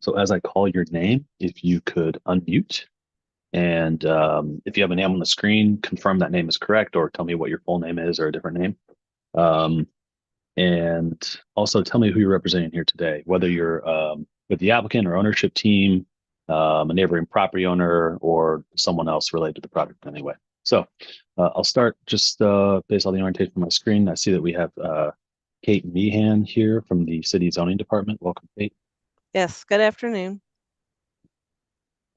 So as I call your name, if you could unmute and if you have a name on the screen, confirm that name is correct or tell me what your full name is or a different name. Um, and also tell me who you're representing here today, whether you're with the applicant or ownership team, a neighboring property owner, or someone else related to the project anyway. So I'll start just based on the orientation on my screen. I see that we have Kate Meehan here from the City Zoning Department. Welcome, Kate. Yes, good afternoon.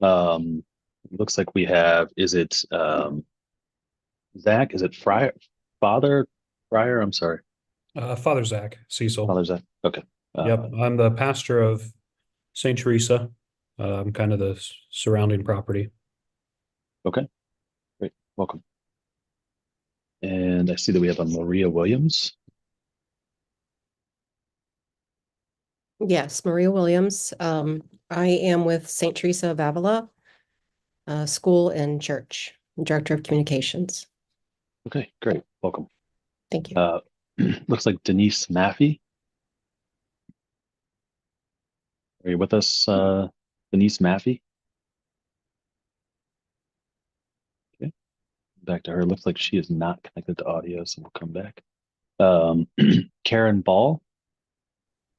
Looks like we have, is it Zach? Is it Father Fryer? I'm sorry. Father Zach Cecil. Father Zach. Okay. Yep, I'm the pastor of St. Teresa, kind of the surrounding property. Okay, great. Welcome. And I see that we have a Maria Williams. Yes, Maria Williams. I am with St. Teresa of Avila School and Church, Director of Communications. Okay, great. Welcome. Thank you. Looks like Denise Maffey. Are you with us, Denise Maffey? Okay, back to her. Looks like she is not connected to audio, so we'll come back. Karen Ball.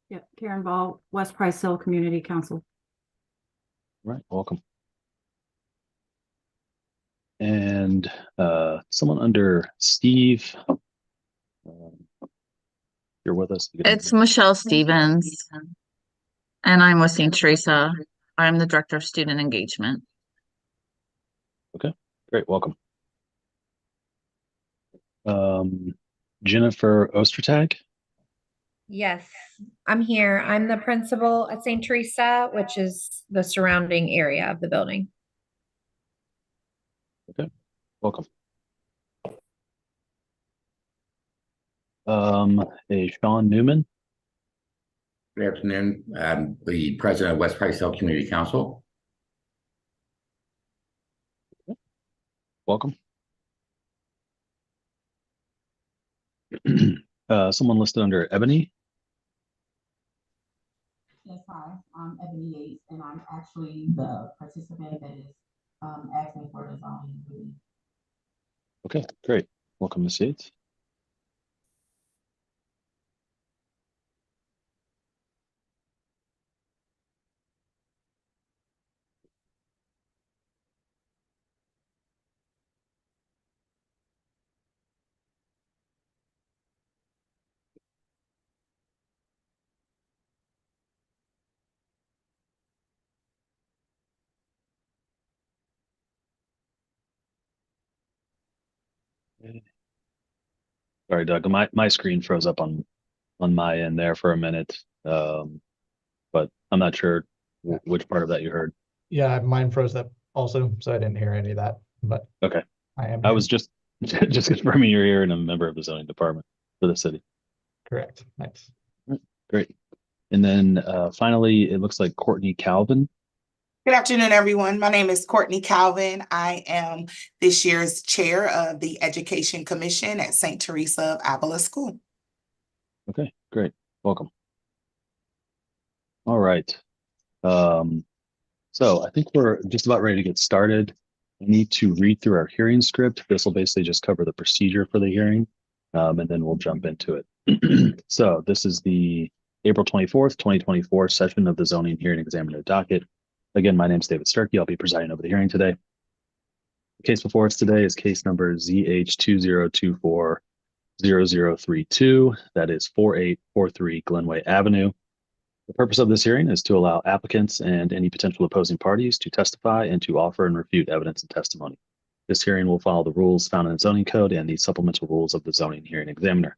Yeah, Karen Ball, West Price Hill Community Council. Right, welcome. And someone under Steve. You're with us. It's Michelle Stevens, and I'm with St. Teresa. I'm the Director of Student Engagement. Okay, great. Welcome. Jennifer Ostertag. Yes, I'm here. I'm the principal at St. Teresa, which is the surrounding area of the building. Okay, welcome. A Sean Newman. Good afternoon. I'm the president of West Price Hill Community Council. Welcome. Someone listed under Ebony. Yes, hi. I'm Ebony Yates, and I'm actually the participant that is asking for the zoning relief. Okay, great. Welcome, Ms. Yates. Sorry, Doug. My screen froze up on my end there for a minute, but I'm not sure which part of that you heard. Yeah, mine froze up also, so I didn't hear any of that. But okay, I am. I was just confirming you're here and a member of the zoning department for the city. Correct. Nice. Great. And then finally, it looks like Courtney Calvin. Good afternoon, everyone. My name is Courtney Calvin. I am this year's chair of the Education Commission at St. Teresa of Avila School. Okay, great. Welcome. All right. So I think we're just about ready to get started. I need to read through our hearing script. This will basically just cover the procedure for the hearing, and then we'll jump into it. So this is the April 24th, 2024 session of the Zoning Hearing Examiner docket. Again, my name is David Sturkey. I'll be presiding over the hearing today. The case before us today is case number ZH20240032. That is 4843 Glenway Avenue. The purpose of this hearing is to allow applicants and any potential opposing parties to testify and to offer and refute evidence and testimony. This hearing will follow the rules found in the zoning code and the supplemental rules of the zoning hearing examiner.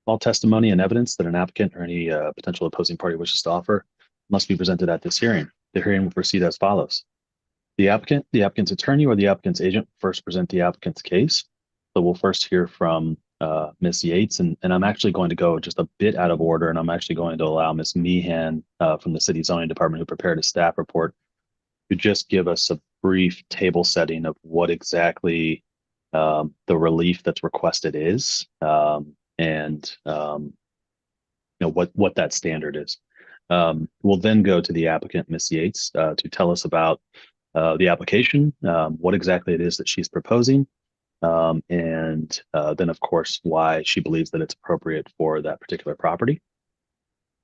All testimony and evidence that an applicant or any potential opposing party wishes to offer must be presented at this hearing. The hearing will proceed as follows. The applicant, the applicant's attorney, or the applicant's agent first present the applicant's case. So we'll first hear from Ms. Yates, and I'm actually going to go just a bit out of order, and I'm actually going to allow Ms. Meehan from the City Zoning Department, who prepared a staff report, to just give us a brief table setting of what exactly the relief that's requested is, and what that standard is. We'll then go to the applicant, Ms. Yates, to tell us about the application, what exactly it is that she's proposing, and then, of course, why she believes that it's appropriate for that particular property.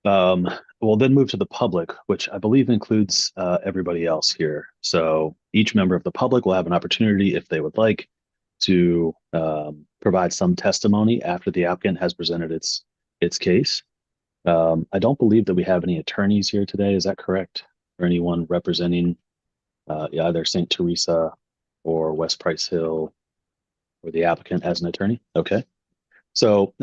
We'll then move to the public, which I believe includes everybody else here. So each member of the public will have an opportunity, if they would like, to provide some testimony after the applicant has presented its case. I don't believe that we have any attorneys here today. Is that correct? Or anyone representing either St. Teresa or West Price Hill or the applicant as an attorney? Okay. So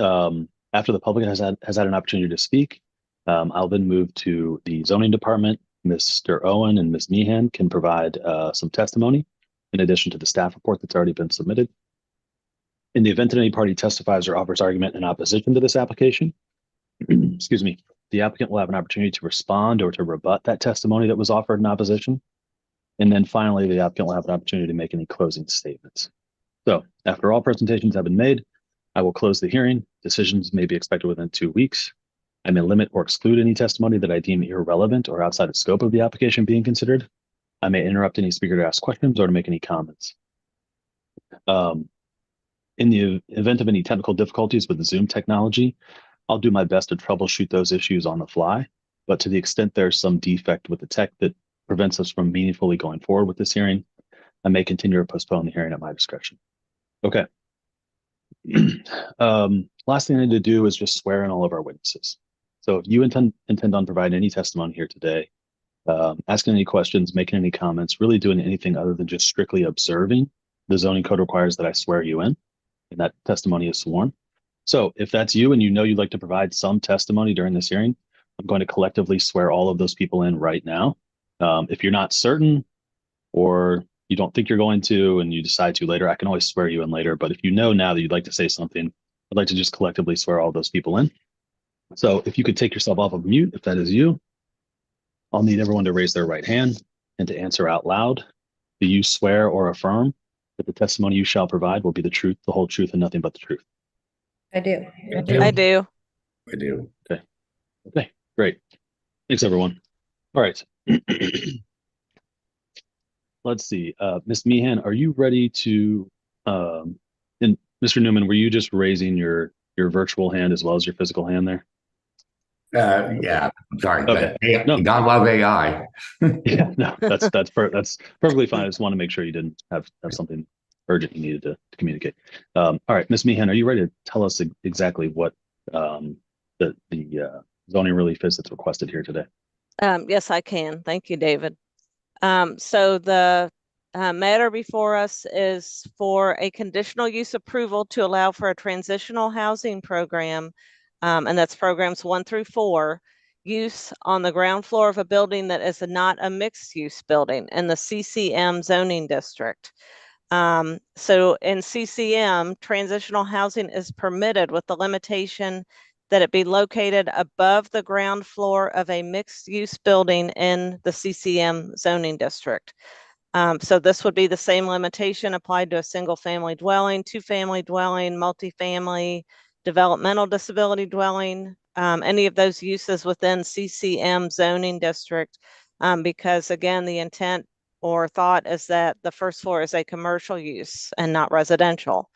after the public has had an opportunity to speak, I'll then move to the zoning department. Mr. Owen and Ms. Meehan can provide some testimony in addition to the staff report that's already been submitted. In the event that any party testifies or offers argument in opposition to this application, excuse me, the applicant will have an opportunity to respond or to rebut that testimony that was offered in opposition. And then finally, the applicant will have an opportunity to make any closing statements. So after all presentations have been made, I will close the hearing. Decisions may be expected within 2 weeks. I may limit or exclude any testimony that I deem irrelevant or outside the scope of the application being considered. I may interrupt any speaker to ask questions or to make any comments. In the event of any technical difficulties with the Zoom technology, I'll do my best to troubleshoot those issues on the fly. But to the extent there's some defect with the tech that prevents us from meaningfully going forward with this hearing, I may continue or postpone the hearing at my discretion. Okay. Last thing I need to do is just swear in all of our witnesses. So if you intend on providing any testimony here today, asking any questions, making any comments, really doing anything other than just strictly observing, the zoning code requires that I swear you in, and that testimony is sworn. So if that's you and you know you'd like to provide some testimony during this hearing, I'm going to collectively swear all of those people in right now. If you're not certain or you don't think you're going to and you decide to later, I can always swear you in later. But if you know now that you'd like to say something, I'd like to just collectively swear all those people in. So if you could take yourself off of mute, if that is you, I'll need everyone to raise their right hand and to answer out loud. Do you swear or affirm that the testimony you shall provide will be the truth, the whole truth, and nothing but the truth? I do. I do. I do. Okay. Okay, great. Thanks, everyone. All right. Let's see. Ms. Meehan, are you ready to, and Mr. Newman, were you just raising your virtual hand as well as your physical hand there? Yeah, I'm sorry. Okay. But, No. God love AI. Yeah, no, that's perfectly fine. I just want to make sure you didn't have something urgent you needed to communicate. All right, Ms. Meehan, are you ready to tell us exactly what the zoning relief is that's requested here today? Yes, I can. Thank you, David. So the matter before us is for a conditional use approval to allow for a transitional housing program, and that's programs 1 through 4, use on the ground floor of a building that is not a mixed use building in the CCM zoning district. So in CCM, transitional housing is permitted with the limitation that it be located above the ground floor of a mixed-use building in the CCM zoning district. So this would be the same limitation applied to a single-family dwelling, two-family dwelling, multifamily, developmental disability dwelling, any of those uses within CCM zoning district, because again, the intent or thought is that the first floor is a commercial use and not residential.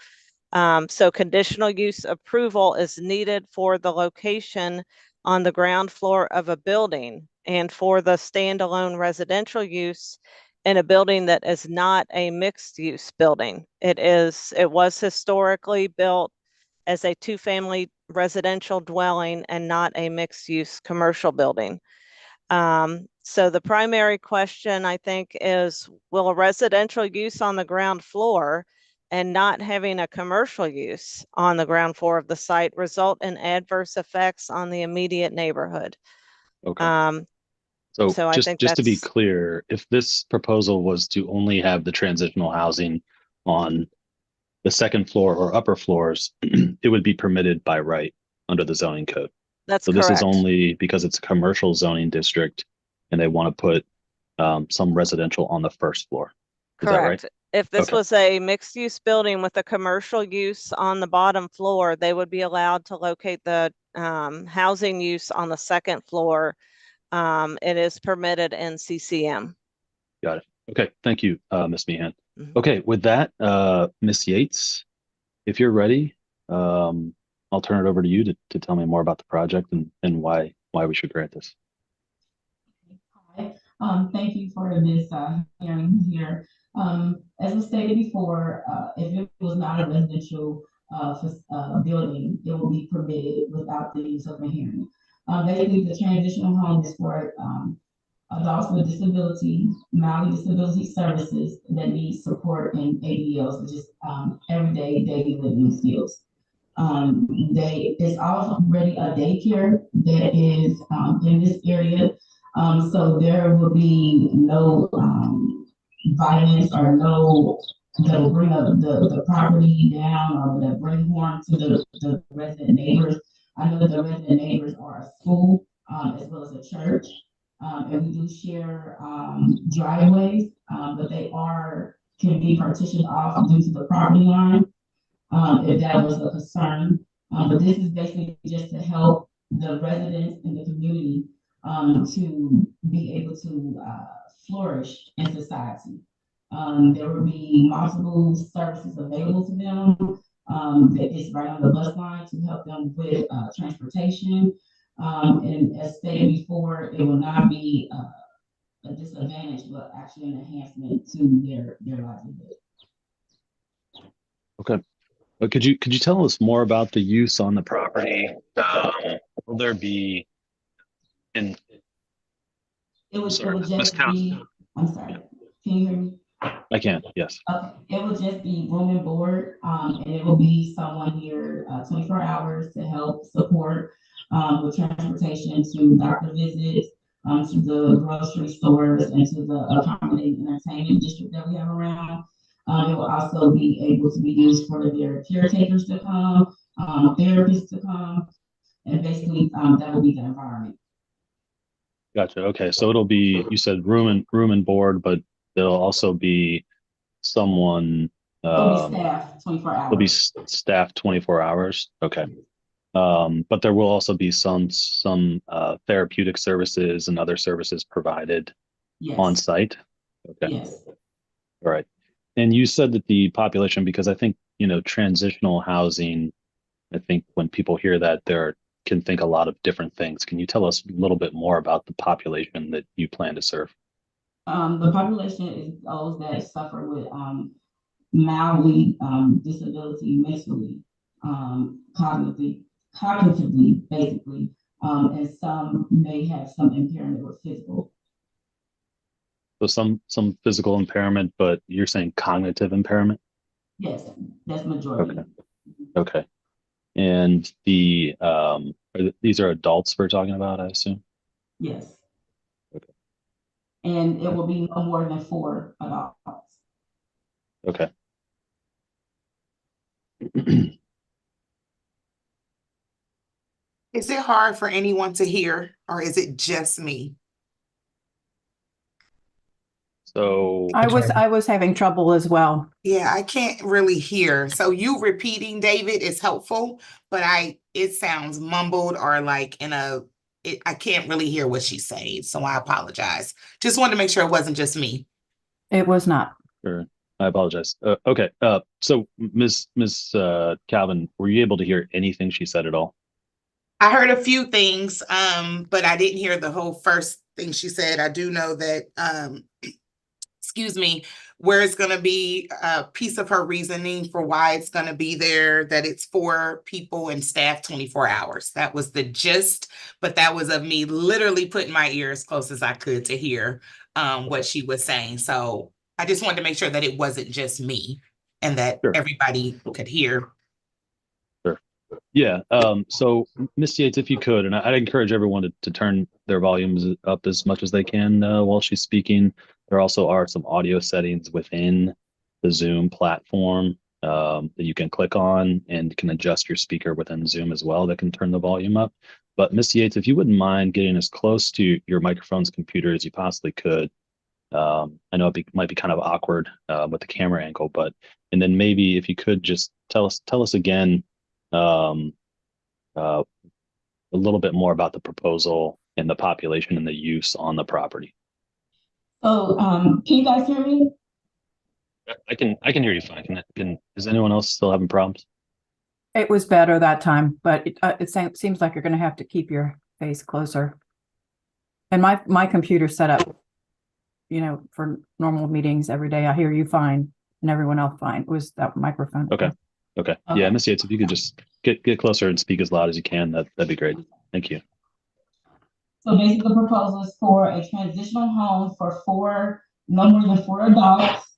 So conditional use approval is needed for the location on the ground floor of a building and for the standalone residential use in a building that is not a mixed use building. It was historically built as a two-family residential dwelling and not a mixed use commercial building. So the primary question, I think, is will a residential use on the ground floor and not having a commercial use on the ground floor of the site result in adverse effects on the immediate neighborhood? Okay. So I think just to be that's clear, if this proposal was to only have the transitional housing on the second floor or upper floors, it would be permitted by right under the zoning code. That's So correct. this is only because it's a commercial zoning district and they want to put some residential on the first floor. Is that right? Correct. If this Okay. was a mixed use building with a commercial use on the bottom floor, they would be allowed to locate the housing use on the second floor It is permitted in CCM. Got it. Okay, thank you, Ms. Meehan. Mhm. Okay, with that, Ms. Yates, if you're ready, I'll turn it over to you to tell me more about the project and why we should grant this. Hi, thank you for this hearing here. As was stated before, if it was not a residential building, it will be permitted without the use of a hearing. Basically, the transitional home is for adults with disability, mild disability services that need support in ADLs, which is everyday daily living skills. It's already a daycare that is in this area. So there will be no violence or no that will bring up the property down or that bring harm to the resident neighbors. I know that the resident neighbors are a school as well as a church. And we do share driveways, but they can be partitioned off due to the property line, if that was a concern. But this is basically just to help the residents in the community to be able to flourish in society. There will be multiple services available to them. That is right on the bus line to help them with transportation. And as stated before, it will not be a disadvantage, but actually an enhancement to their livelihood. Okay. But could you tell us more about the use on the property? Will there be in It would Ms. just be, I'm sorry, can you hear me? I can, yes. Okay, it will just be room and board, and it will be someone here 24 hours to help support with transportation to doctor visits, to the grocery stores, and to the accommodating entertainment district that we have around. It will also be able to be used for their caretakers to come, therapists to come, and basically that will be the environment. Gotcha. Okay, so it'll be, you said room and board, but there'll also be someone. It'll be staff 24 hours. It'll be staff 24 hours. Okay. But there will also be some therapeutic services and other services provided on site. Okay. Yes. All right. And you said that the population, because I think, transitional housing, I think when people hear that, can think a lot of different things. Can you tell us a little bit more about the population that you plan to serve? The population is those that suffer with mildly disability mentally, cognitively, basically, and some may have some impairment with physical. So some physical impairment, but you're saying cognitive impairment? Yes, that's majority. Okay. And these are adults we're talking about, I assume? Yes. Okay. And it will be no more than 4 adults. Okay. Is it hard for anyone to hear, or is it just me? So I was having trouble as well. Yeah, I can't really hear. So you repeating, David, is helpful, but it sounds mumbled or like I can't really hear what she's saying. So I apologize. Just wanted to make sure it wasn't just me. It was not. Sure. I apologize. Okay. So Ms. Calvin, were you able to hear anything she said at all? I heard a few things, but I didn't hear the whole first thing she said. I do know that, excuse me, where it's going to be a piece of her reasoning for why it's going to be there, that it's for people and staff 24 hours. That was the gist, but that was of me literally putting my ear as close as I could to hear what she was saying. So I just wanted to make sure that it wasn't just me and that everybody could hear. Sure. Yeah. So Ms. Yates, if you could, and I'd encourage everyone to turn their volumes up as much as they can while she's speaking. There also are some audio settings within the Zoom platform that you can click on and can adjust your speaker within Zoom as well that can turn the volume up. But Ms. Yates, if you wouldn't mind getting as close to your microphone's computer as you possibly could. I know it might be kind of awkward with the camera angle, and then maybe if you could just tell us again a little bit more about the proposal and the population and the use on the property. So, can you guys hear me? I can hear you fine. Is anyone else still having problems? It was better that time, but it seems like you're gonna have to keep your face closer. And my computer's set up, for normal meetings every day. I hear you fine and everyone else fine. It was that microphone. Okay. Yeah, Miss Yates, if you could just get closer and speak as loud as you can, that'd be great. Thank you. So basically, the proposal is for a transitional home for no more than 4 adults.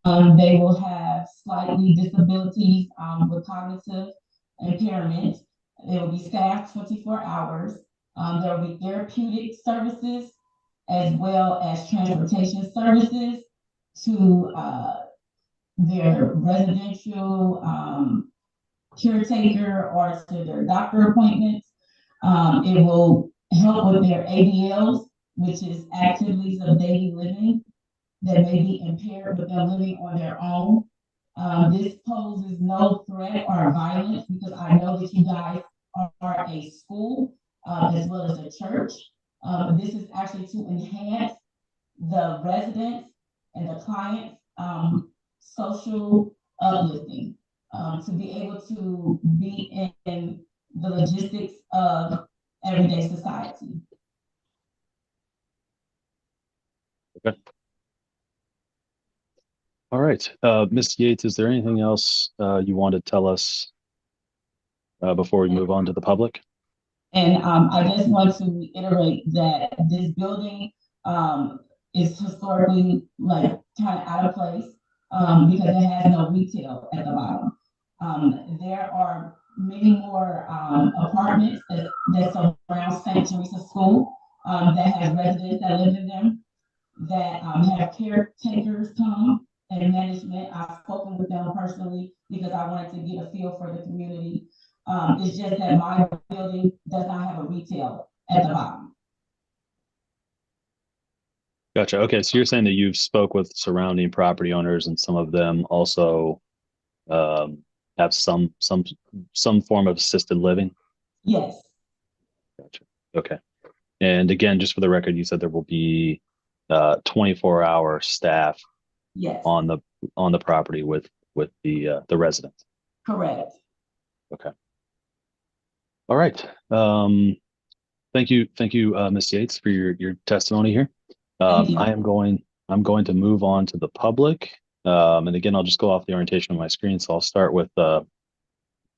They will have slightly disabilities with cognitive impairment. They will be staffed 24 hours. There will be therapeutic services as well as transportation services to their residential caretaker or to their doctor appointments. It will help with their ADLs, which is activities of daily living that may be impaired with them living on their own. This poses no threat or violence because I know that you guys are a school as well as a church. This is actually to enhance the residents and the clients' social uplifting, to be able to be in the logistics of everyday society. Okay. All right. Ms. Yates, is there anything else you want to tell us before we move on to the public? And I just want to reiterate that this building is historically like kind of out of place because it has no retail at the bottom. There are many more apartments that surround St. Teresa School that have residents that live in them, that have caretakers come and management. I've spoken with them personally because I wanted to get a feel for the community. It's just that my building does not have a retail at the bottom. Gotcha. Okay, so you're saying that you've spoke with surrounding property owners, and some of them also have some form of assisted living? Yes. Gotcha. Okay. And again, just for the record, you said there will be 24-hour staff Yes. on the property with the residents. Correct. Okay. All right. Thank you, Ms. Yates, for your testimony here. I'm going to move on to the public. And again, I'll just go off the orientation on my screen. So I'll start with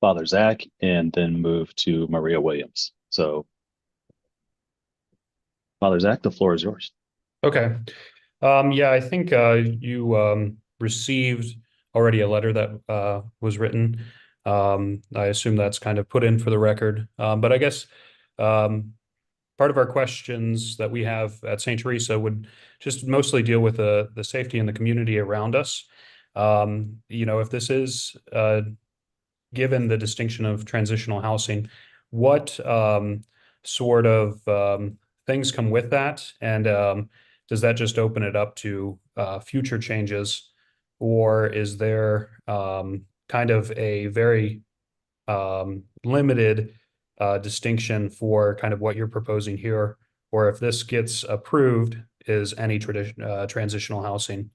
Father Zach and then move to Maria Williams. So Father Zach, the floor is yours. Okay. Yeah, I think you received already a letter that was written. I assume that's kind of put in for the record. But I guess part of our questions that we have at St. Teresa would just mostly deal with the safety in the community around us. If this is given the distinction of transitional housing, what sort of things come with that? And does that just open it up to future changes? Or is there kind of a very limited distinction for kind of what you're proposing here? Or if this gets approved, is any transitional housing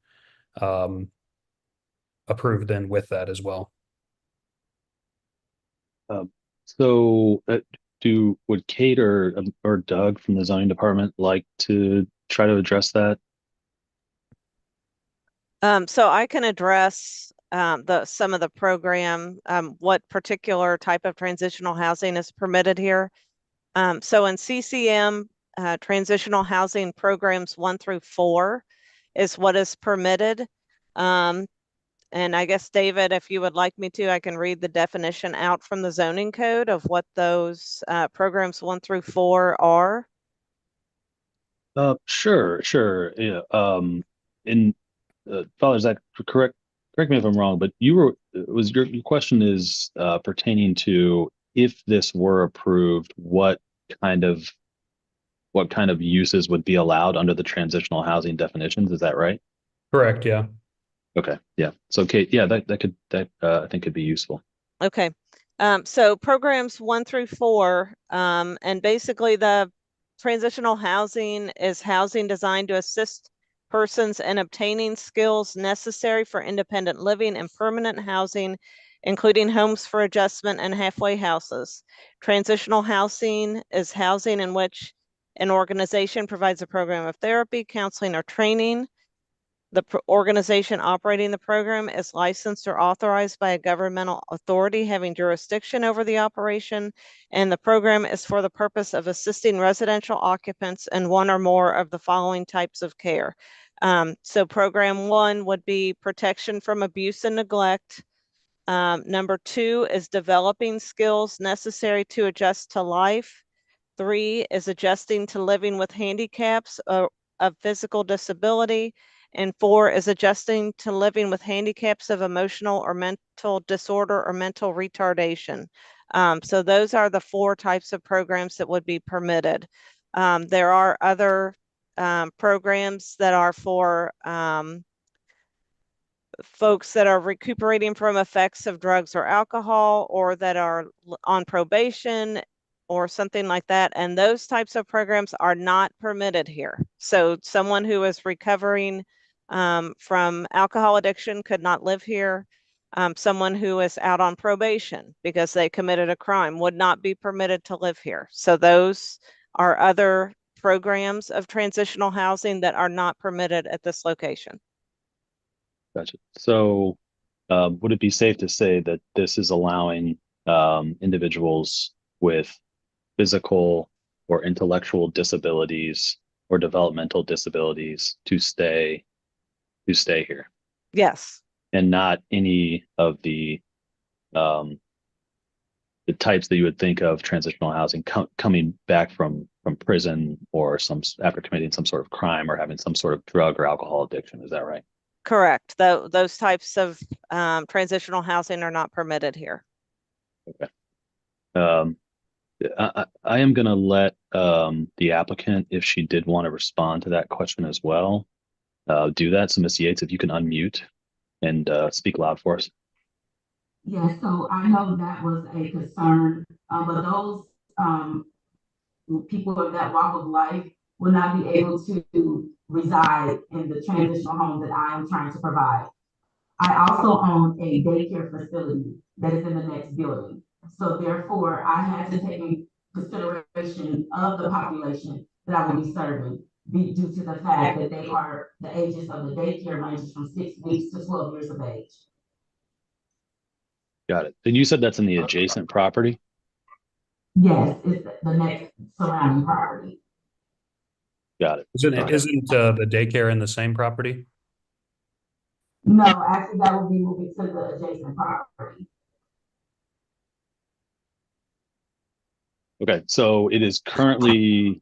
approved then with that as well? Would Kate or Doug from the zoning department like to try to address that? So I can address some of the program, what particular type of transitional housing is permitted here. So in CCM, transitional housing programs 1 through 4 is what is permitted. And I guess, David, if you would like me to, I can read the definition out from the zoning code of what those programs 1 through 4 are. Sure. Yeah. Father Zach, correct me if I'm wrong, but your question is pertaining to if this were approved, what kind of uses would be allowed under the transitional housing definitions? Is that right? Correct. Yeah. Okay. Yeah. So Kate, yeah, that I think could be useful. Okay. So programs 1 through 4, and basically the transitional housing is housing designed to assist persons in obtaining skills necessary for independent living and permanent housing, including homes for adjustment and halfway houses. Transitional housing is housing in which an organization provides a program of therapy, counseling, or training. The organization operating the program is licensed or authorized by a governmental authority having jurisdiction over the operation, and the program is for the purpose of assisting residential occupants in one or more of the following types of care. So program 1 would be protection from abuse and neglect. Number 2 is developing skills necessary to adjust to life. 3 is adjusting to living with handicaps of physical disability. And 4 is adjusting to living with handicaps of emotional or mental disorder or mental retardation. So those are the 4 types of programs that would be permitted. There are other programs that are for folks that are recuperating from effects of drugs or alcohol, or that are on probation or something like that. And those types of programs are not permitted here. So someone who is recovering from alcohol addiction could not live here. Someone who is out on probation because they committed a crime would not be permitted to live here. So those are other programs of transitional housing that are not permitted at this location. Gotcha. So would it be safe to say that this is allowing individuals with physical or intellectual disabilities or developmental disabilities to stay here, Yes. and not any of the types that you would think of transitional housing coming back from prison or after committing some sort of crime or having some sort of drug or alcohol addiction? Is that right? Correct. Those types of transitional housing are not permitted here. Okay. I am going to let the applicant, if she did want to respond to that question as well, do that. So Ms. Yates, if you can unmute and speak loud for us. Yes, so I know that was a concern, but those people of that walk of life will not be able to reside in the transitional home that I am trying to provide. I also own a daycare facility that is in the next building. So therefore, I had to take in consideration of the population that I will be serving due to the fact that they are, the ages of the daycare ranges from 6 weeks to 12 years of age. Got it. And you said that's in the adjacent property? Yes, it's the next surrounding property. Got it. Isn't Okay. the daycare in the same property? No, actually, that will be moving to the adjacent property. Okay, so it is currently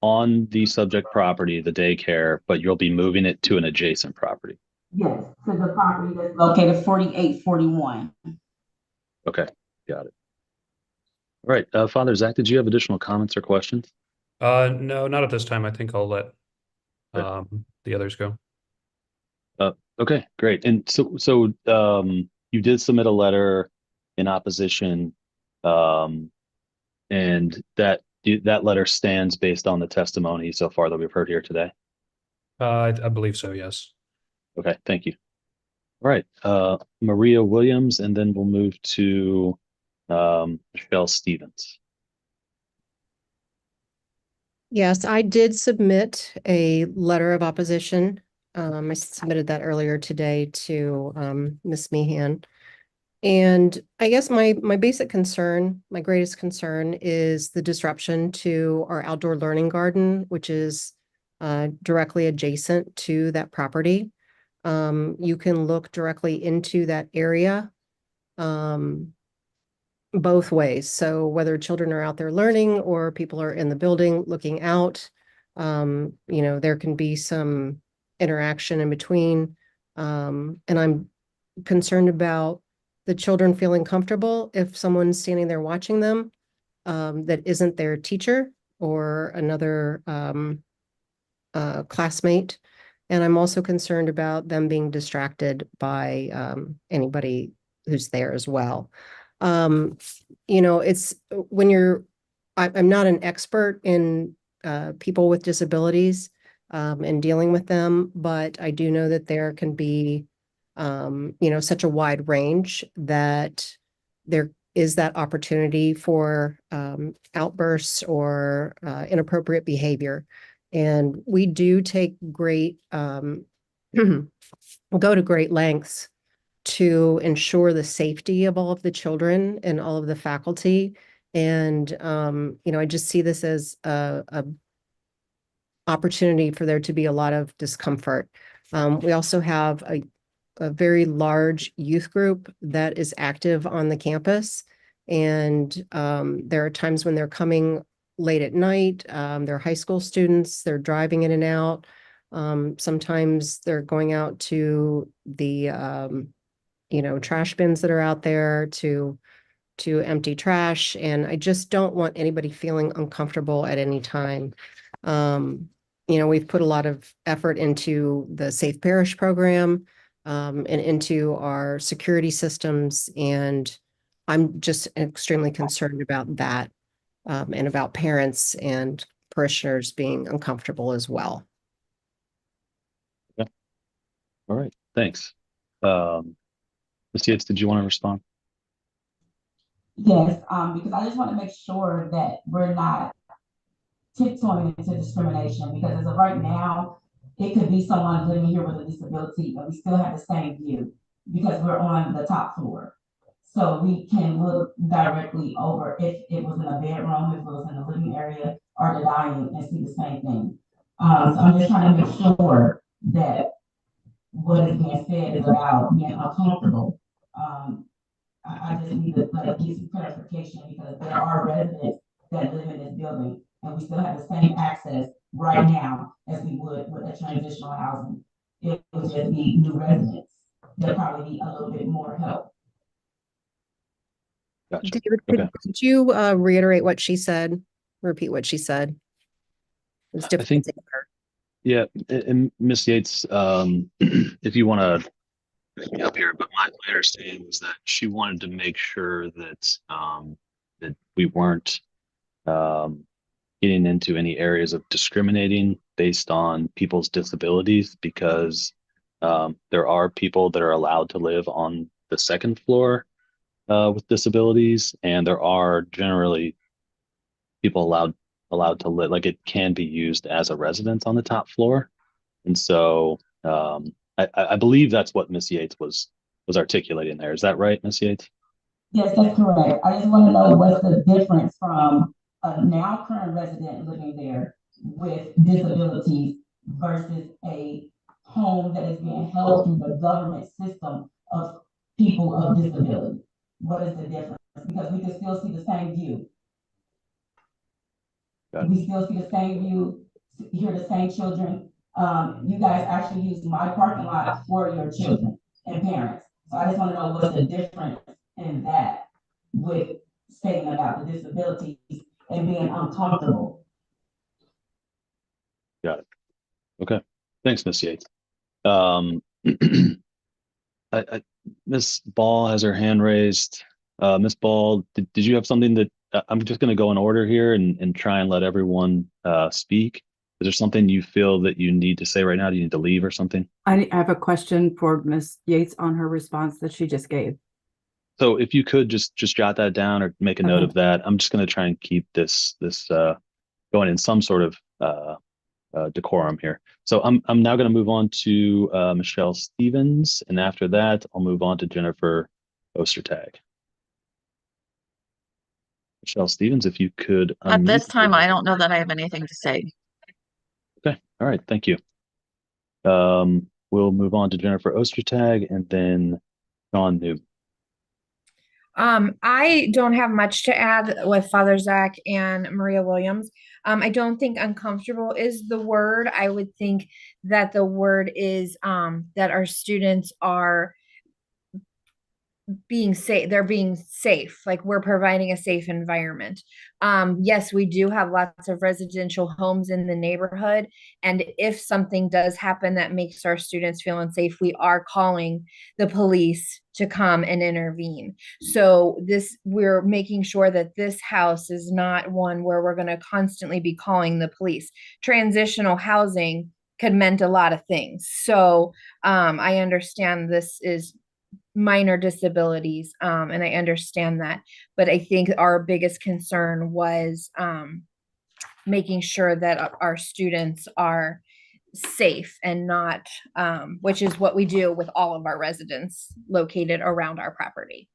on the subject property, the daycare, but you'll be moving it to an adjacent property. Yes, to the property that's located 4841. Okay, got it. All right, Father Zach, did you have additional comments or questions? No, not at this time. I think I'll let the others go. Okay, great. And so you did submit a letter in opposition, and that letter stands based on the testimony so far that we've heard here today? I believe so, yes. Okay, thank you. All right, Maria Williams, and then we'll move to Michelle Stevens. Yes, I did submit a letter of opposition. I submitted that earlier today to Ms. Meehan. And I guess my basic concern, my greatest concern, is the disruption to our outdoor learning garden, which is directly adjacent to that property. You can look directly into that area both ways. So whether children are out there learning or people are in the building looking out, there can be some interaction in between. And I'm concerned about the children feeling comfortable if someone's standing there watching them that isn't their teacher or another classmate. And I'm also concerned about them being distracted by anybody who's there as well. It's when you're I'm not an expert in people with disabilities and dealing with them, but I do know that there can be, such a wide range that there is that opportunity for outbursts or inappropriate behavior. And we do take great, go to great lengths to ensure the safety of all of the children and all of the faculty. And, I just see this as a opportunity for there to be a lot of discomfort. We also have a very large youth group that is active on the campus. And there are times when they're coming late at night. They're high school students. They're driving in and out. Sometimes they're going out to the, trash bins that are out there to empty trash. And I just don't want anybody feeling uncomfortable at any time. We've put a lot of effort into the Safe Parish program and into our security systems. And I'm just extremely concerned about that and about parents and parishioners being uncomfortable as well. Okay. All right. Thanks. Ms. Yates, did you want to respond? Yes, because I just want to make sure that we're not tiptoeing into discrimination, because as of right now, it could be someone living here with a disability, but we still have the same view because we're on the top floor. So we can look directly over if it was in a bedroom, if it was in the living area or the dining, and see the same thing. So I'm just trying to make sure that what is being said is about being uncomfortable. I just need to get some clarification, because there are residents that live in this building, and we still have the same access right now as we would with a transitional housing. It would just be new residents that probably need a little bit more help. Gotcha. David, Okay. could you reiterate what she said? Repeat what she said. It was I difficult think, to hear. yeah, and Ms. Yates, if you want to me up here, but my understanding was that she wanted to make sure that that we weren't getting into any areas of discriminating based on people's disabilities, because there are people that are allowed to live on the second floor with disabilities, and there are generally people allowed to live, like it can be used as a residence on the top floor. And so I believe that's what Miss Yates was articulating there. Is that right, Miss Yates? Yes, that's correct. I just want to know what's the difference from a now current resident living there with disabilities versus a home that is being held through the government system of people of disability. What is the difference? Because we can still see the same view. We still see the same view, hear the same children. You guys actually use my parking lot for your children and parents. So I just want to know what's the difference in that with stating about the disabilities and being uncomfortable. Got it. Okay. Thanks, Miss Yates. Miss Ball has her hand raised. Miss Ball, did you have something that I'm just going to go in order here and try and let everyone speak? Is there something you feel that you need to say right now? Do you need to leave or something? I have a question for Ms. Yates on her response that she just gave. So if you could just jot that down or make a note of that. I'm just going to try and keep this going in some sort of decorum here. So I'm now going to move on to Michelle Stevens, and after that, I'll move on to Jennifer Ostertag. Michelle Stevens, if you could At this unmute. time, I don't know that I have anything to say. Okay, all right, thank you. We'll move on to Jennifer Ostertag and then Sean Noob. I don't have much to add with Father Zach and Maria Williams. I don't think uncomfortable is the word. I would think that the word is that our students are being safe, they're being safe, like we're providing a safe environment. Yes, we do have lots of residential homes in the neighborhood, and if something does happen that makes our students feel unsafe, we are calling the police to come and intervene. So we're making sure that this house is not one where we're going to constantly be calling the police. Transitional housing could meant a lot of things. So I understand this is minor disabilities, and I understand that, but I think our biggest concern was making sure that our students are safe and not, which is what we do with all of our residents located around our property.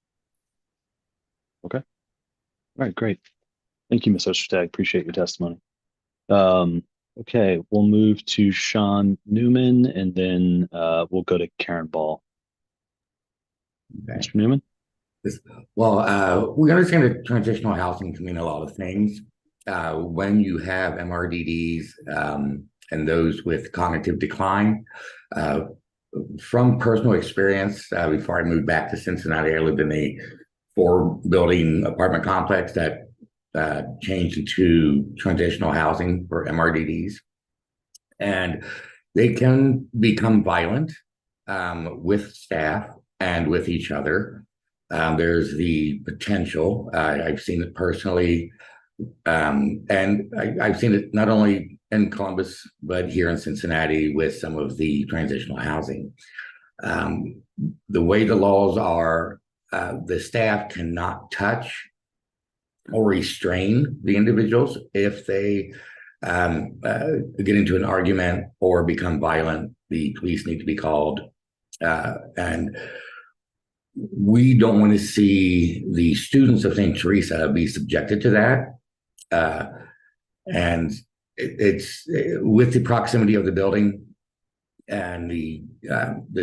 Okay. All right, great. Thank you, Ms. Ostertag. Appreciate your testimony. Okay, we'll move to Sean Newman, and then we'll go to Karen Ball. Okay. Mr. Newman? Well, we understand that transitional housing can mean a lot of things. When you have MRDDs and those with cognitive decline, from personal experience, before I moved back to Cincinnati, I lived in a 4-building apartment complex that changed into transitional housing for MRDDs. And they can become violent with staff and with each other. There's the potential, I've seen it personally, and I've seen it not only in Columbus, but here in Cincinnati with some of the transitional housing. The way the laws are, the staff cannot touch or restrain the individuals if they get into an argument or become violent. The police need to be called, and we don't want to see the students of St. Teresa be subjected to that. And it's with the proximity of the building and the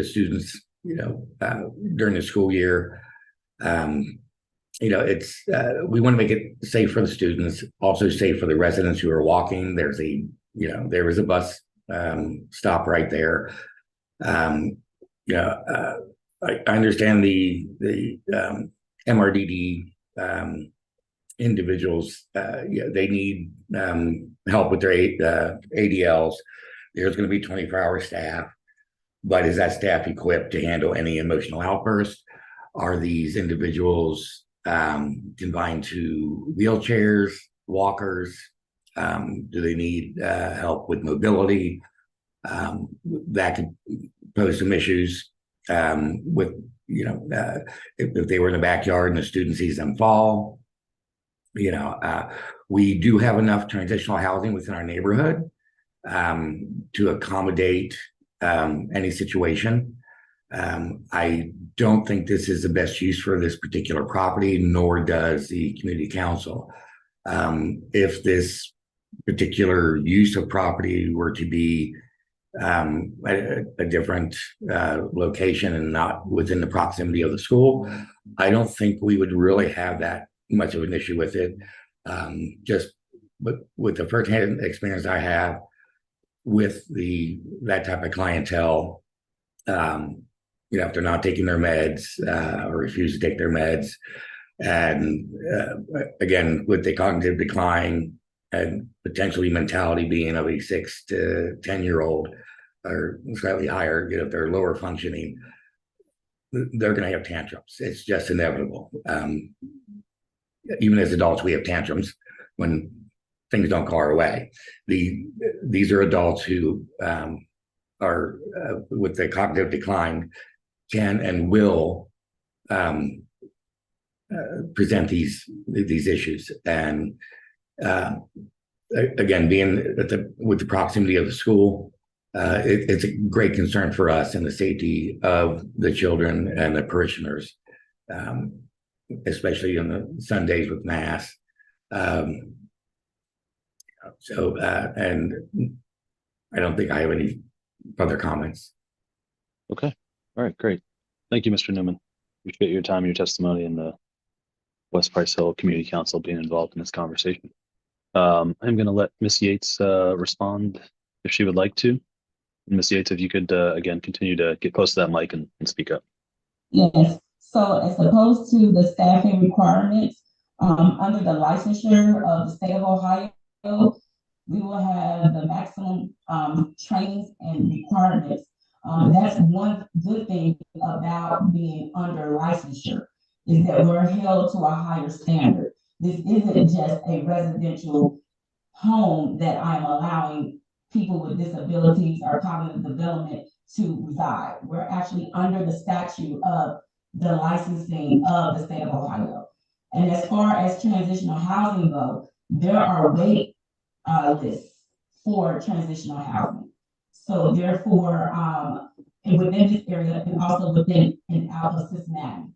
students, during the school year, it's we want to make it safe for the students, also safe for the residents who are walking. There is a bus stop right there. I understand the MRDD individuals. They need help with their ADLs. There's going to be 24-hour staff, but is that staff equipped to handle any emotional outbursts? Are these individuals confined to wheelchairs, walkers? Do they need help with mobility? That could pose some issues with, if they were in the backyard and the student sees them fall. We do have enough transitional housing within our neighborhood to accommodate any situation. I don't think this is the best use for this particular property, nor does the community council. If this particular use of property were to be a different location and not within the proximity of the school, I don't think we would really have that much of an issue with it. Just with the firsthand experience I have with that type of clientele, if they're not taking their meds or refuse to take their meds, and again, with the cognitive decline and potentially mentality being of a 6 to 10-year-old or slightly higher, if they're lower functioning, they're going to have tantrums. It's just inevitable. Even as adults, we have tantrums when things don't go our way. These are adults who are with the cognitive decline can and will present these issues. And again, being with the proximity of the school, it's a great concern for us and the safety of the children and the parishioners, especially on the Sundays with Mass. And I don't think I have any further comments. Okay. All right, great. Thank you, Mr. Newman. Appreciate your time, your testimony, and the West Price Hill Community Council being involved in this conversation. I'm going to let Ms. Yates respond if she would like to. Ms. Yates, if you could, again, continue to get close to that mic and speak up. Yes. So as opposed to the staffing requirements, under the licensure of the state of Ohio, we will have the maximum trainings and requirements. That's one good thing about being under licensure, is that we're held to a higher standard. This isn't just a residential home that I'm allowing people with disabilities or cognitive development to reside. We're actually under the statute of the licensing of the state of Ohio. And as far as transitional housing goes, there are wait lists for transitional housing. So therefore, within this area and also within and out of Cincinnati.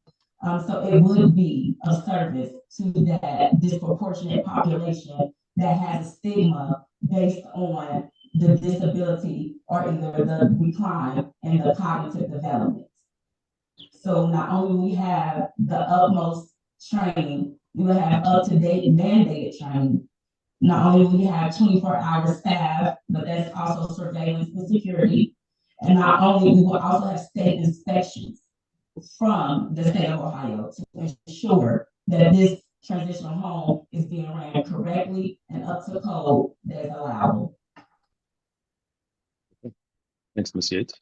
So it would be of service to that disproportionate population that has a stigma based on the disability or either the decline in the cognitive development. So not only we have the utmost training, we will have up-to-date mandated training. Not only we have 24-hour staff, but that's also surveillance and security. And not only we will also have state inspections from the state of Ohio to ensure that this transitional home is being ran correctly and up to code that is allowable. Thanks, Ms. Yates.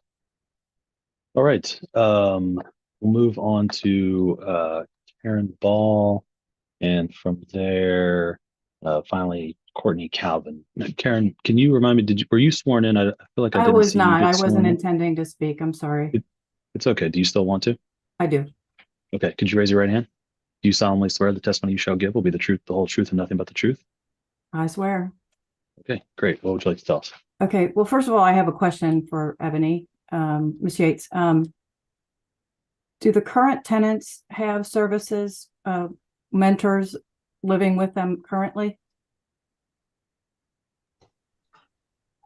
All right, we'll move on to Karen Ball, and from there, finally, Courtney Calvin. Now, Karen, can you remind me, were you sworn in? I feel like I didn't was see you not. get I sworn wasn't in. intending to speak. I'm sorry. It's okay. Do you still want to? I do. Okay, could you raise your right hand? Do you solemnly swear the testimony you shall give will be the truth, the whole truth, and nothing but the truth? I swear. Okay, great. What would you like to tell us? Okay. Well, first of all, I have a question for Ebony, Ms. Yates. Do the current tenants have services, mentors living with them currently?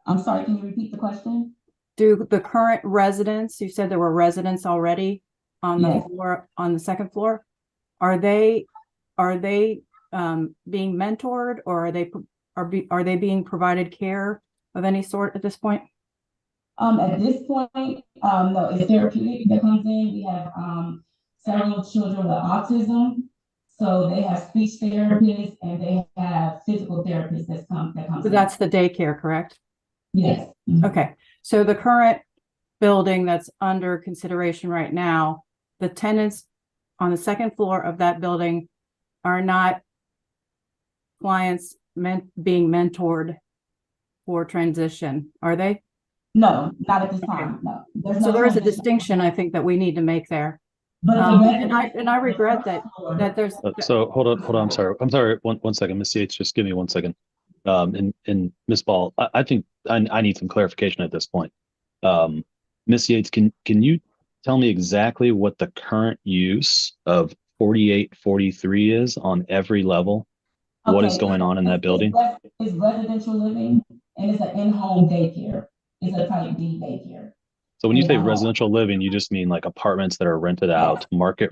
I'm sorry, can you repeat the question? Do the current residents, you said there were residents already on the Yes. floor, on the second floor, are they being mentored, or are they being provided care of any sort at this point? At this point, no, it's therapeutic that comes in. We have several children with autism, so they have speech therapists and they have physical therapists that comes So in. that's the daycare, correct? Yes. Okay, so the current building that's under consideration right now, the tenants on the second floor of that building are not clients being mentored for transition, are they? No, not at this time. No. So there is a distinction, I think, that we need to make there. But And I regret that there's. So hold on. I'm sorry. One second, Miss Yates. Just give me 1 second. And Miss Ball, I think I need some clarification at this point. Miss Yates, can you tell me exactly what the current use of 4843 is on every level? What is going on in that building? It's residential living and it's an in-home daycare. It's a type D daycare. So when you say residential living, you just mean like apartments that are rented out, market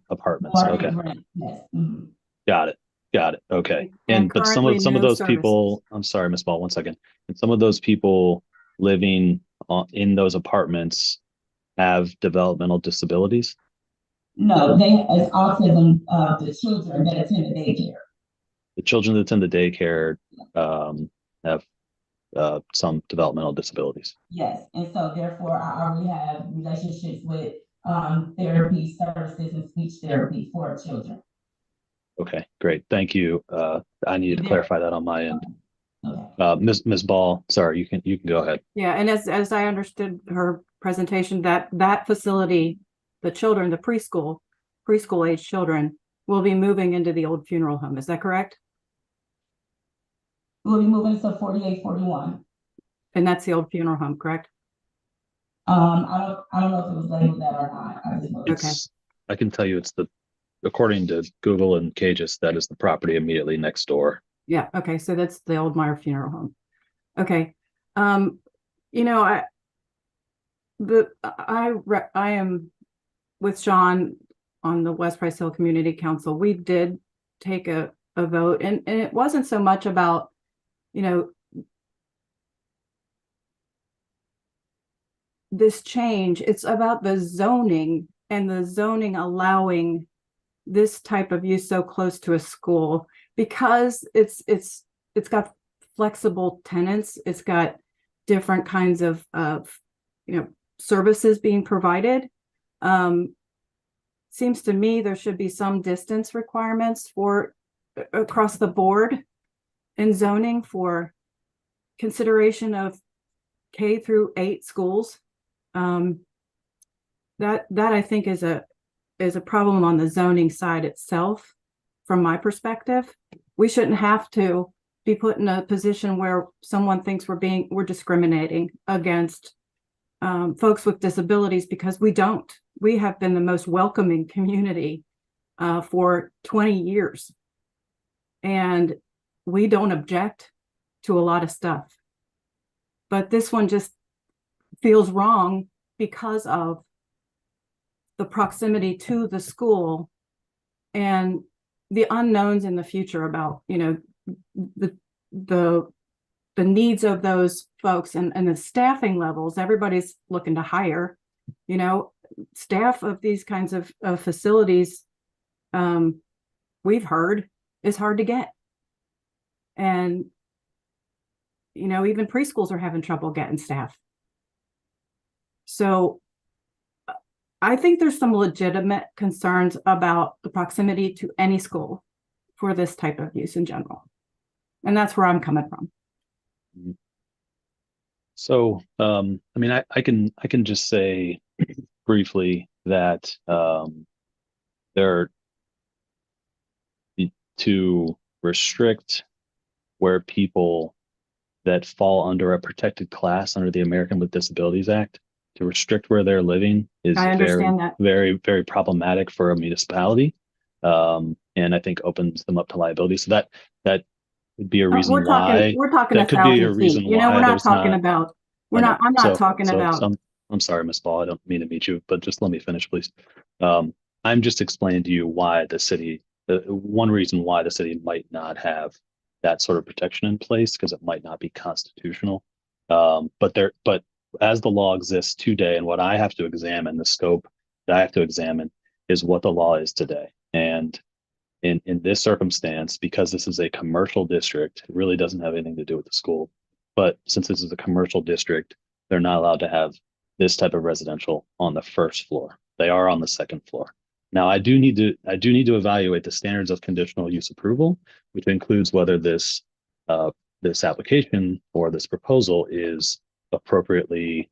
apartments. Okay. Rent. Yes. Mm-hmm. Got it. Okay. And But some of those people, I'm sorry, Miss Ball, 1 second. And some of those people living in those apartments have developmental disabilities? No, it's autism of the children that attend the daycare. The children that attend the daycare have some developmental disabilities. Yes, and so therefore I already have relationships with therapy services and speech therapy for children. Okay, great. Thank you. I needed to clarify that on my end. Okay. Ms. Ball, sorry, you can go ahead. Yeah, and as I understood her presentation, that facility, the children, the preschool age children will be moving into the old funeral home. Is that correct? We'll be moving to 4841. And that's the old funeral home, correct? I don't know if it was labeled that or not. I just know I can tell you according to Google and Cages, that is the property immediately next door. Yeah. Okay. So that's the old Meyer funeral home. Okay. I am with Sean on the West Price Hill Community Council. We did take a vote, and it wasn't so much about, this change. It's about the zoning and the zoning allowing this type of use so close to a school, because it's got flexible tenants, it's got different kinds of services being provided. Seems to me there should be some distance requirements for across the board in zoning for consideration of K through 8 schools. That I think is a problem on the zoning side itself. From my perspective, we shouldn't have to be put in a position where someone thinks we're discriminating against folks with disabilities, because we don't. We have been the most welcoming community for 20 years, and we don't object to a lot of stuff. But this one just feels wrong because of the proximity to the school and the unknowns in the future about, the needs of those folks and the staffing levels. Everybody's looking to hire, staff of these kinds of facilities. We've heard is hard to get. And, even preschools are having trouble getting staff. So I think there's some legitimate concerns about the proximity to any school for this type of use in general. And that's where I'm coming from. So, I can just say briefly that to restrict where people that fall under a protected class under the American with Disabilities Act, to restrict where they're living is very, very problematic for a municipality, and I think opens them up to liability. So that would be a reason why. We're talking that could be a reason why. we're not talking about. I'm not talking about. I'm sorry, Ms. Ball. I don't mean to meet you, but just let me finish, please. I'm just explaining to you why the city. One reason why the city might not have that sort of protection in place, because it might not be constitutional. But as the law exists today, and what I have to examine, the scope that I have to examine is what the law is today. And in this circumstance, because this is a commercial district, it really doesn't have anything to do with the school. But since this is a commercial district, they're not allowed to have this type of residential on the first floor. They are on the second floor. Now, I do need to evaluate the standards of conditional use approval, which includes whether this application or this proposal is appropriately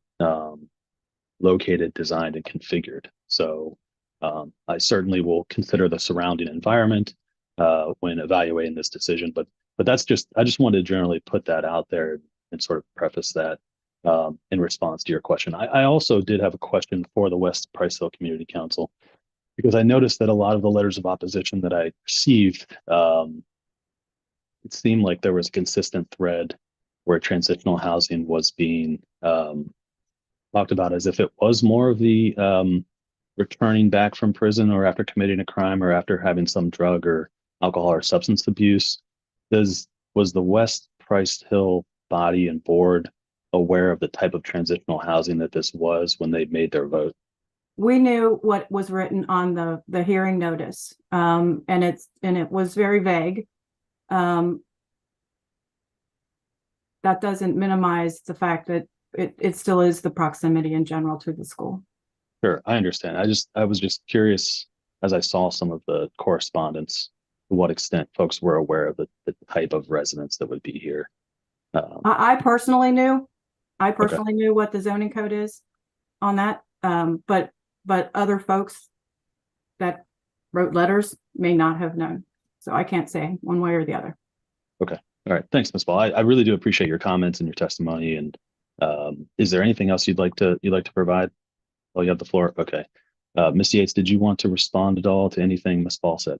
located, designed, and configured. So I certainly will consider the surrounding environment when evaluating this decision. But I just wanted to generally put that out there and sort of preface that in response to your question. I also did have a question for the West Price Hill Community Council, because I noticed that a lot of the letters of opposition that I received, it seemed like there was a consistent thread where transitional housing was being talked about as if it was more of the returning back from prison or after committing a crime or after having some drug or alcohol or substance abuse. Was the West Price Hill body and board aware of the type of transitional housing that this was when they made their vote? We knew what was written on the hearing notice, and it was very vague. That doesn't minimize the fact that it still is the proximity in general to the school. Sure, I understand. I was just curious, as I saw some of the correspondence, to what extent folks were aware of the type of residence that would be here. I personally knew. I personally knew what the zoning code is on that, but other folks that wrote letters may not have known. So I can't say one way or the other. Okay. All right. Thanks, Ms. Ball. I really do appreciate your comments and your testimony. And is there anything else you'd like to provide while you have the floor? Okay. Ms. Yates, did you want to respond at all to anything Ms. Ball said?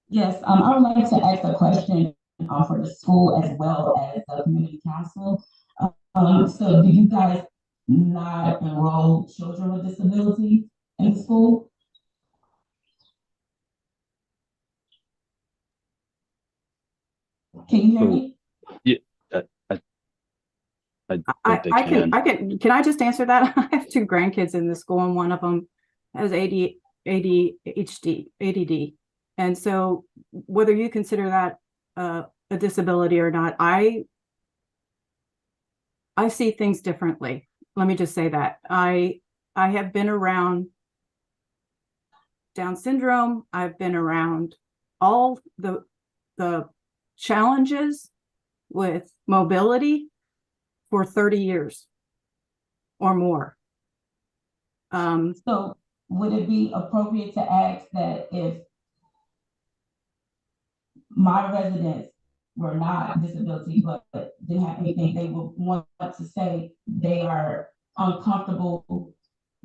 Yes, I would like to ask a question for the school as well as the community council. So do you guys not enroll children with disabilities in school? Can you hear me? Yeah, I think they can. Can I just answer that? I have 2 grandkids in the school, and one of them has ADD. And so whether you consider that a disability or not, I see things differently. Let me just say that. I have been around Down syndrome. I've been around all the challenges with mobility for 30 years or more. So would it be appropriate to ask that if my residents were not disability, but didn't have anything, they would want to say they are uncomfortable